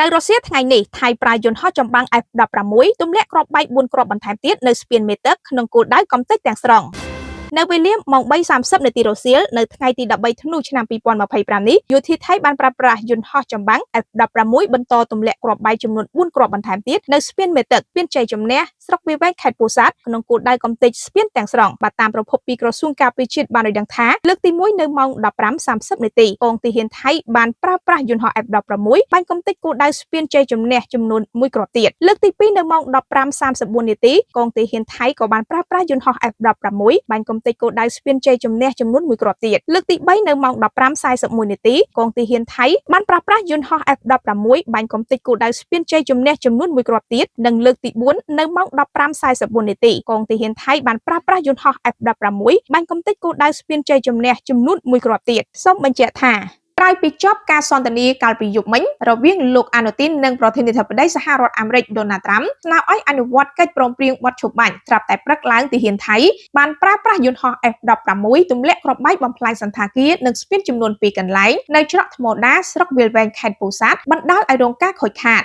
នៅរុស្ស៊ីថ្ងៃនេះថៃប្រើយន្តហោះចម្បាំង F-16 ទម្លាក់គ្រាប់បែក4គ្រាប់បន្ថែមទៀតនៅស្ពានមេទឹកក្នុងគោលដៅកំទេចទាំងស្រុងនៅវេលាម៉ោង 3:30 នាទីរសៀលនៅថ្ងៃទី 13 ធ្នូ ឆ្នាំ 2025 នេះយោធាថៃបានប្រើប្រាស់យន្តហោះចម្បាំង F-16 បន្តទម្លាក់គ្រាប់បែកចំនួន4គ្រាប់បន្ថែមទៀតនៅស្ពានមេទឹកស្ពានជ័យជំនះស្រុកវាលវែងខេត្តពោធិ៍សាត់ក្នុងគោលដៅកំទេចស្ពានទាំងស្រុងបាទតាមប្រភពពីក្រសួងការពារជាតិបានឲ្យដឹងថាលើកទី1នៅម៉ោង 15:30 នាទីកងទ័ពថៃបានប្រើប្រាស់យន្តហោះ F-16 បាញ់កំទេចគោលដៅស្ពានជ័យជំនះចំនួន1គ្រាប់ទៀតលើកទី2នៅម៉ោង 15:34 នាទីកងទ័ពថៃក៏បានប្រើប្រាស់យន្តហោះ F-16 បាញ់កំទេចគោលដៅស្ពានជ័យជំនះចំនួន1គ្រាប់ទៀតលើកទី3នៅម៉ោង 15:41 នាទីកងទ័ពថៃបានប្រើប្រាស់យន្តហោះ F-16 បាញ់កំទេចគោលដៅស្ពានជ័យជំនះចំនួន1គ្រាប់ទៀតនិងលើកទី4នៅម៉ោង 15:44 នាទីកងទ័ពថៃបានប្រើប្រាស់យន្តហោះ F-16 បាញ់កំទេចគោលដៅស្ពានជ័យជំនះចំនួន1គ្រាប់ទៀតសូមបញ្ជាក់ថាក្រោយពីចប់ការសន្ទនាកាលពីយប់មិញរវាងលោកអនុទីននិងប្រធានាធិបតីសហរដ្ឋអាមេរិកដូណាល់ត្រាំស្នើឲ្យអនុវត្តកិច្ចព្រមព្រៀងបទឈប់បាញ់ត្រាប់តែព្រឹកឡើងទាហានថៃបានប្រើប្រាស់យន្តហោះ F-16 ទម្លាក់គ្រាប់បែកបំផ្លាញសន្តាគារនិងស្ពានចំនួន2កន្លែងនៅច្រកថ្មដាស្រុកវាលវែងខេត្តពោធិ៍សាត់បណ្ដាលឲ្យរងការខូចខាត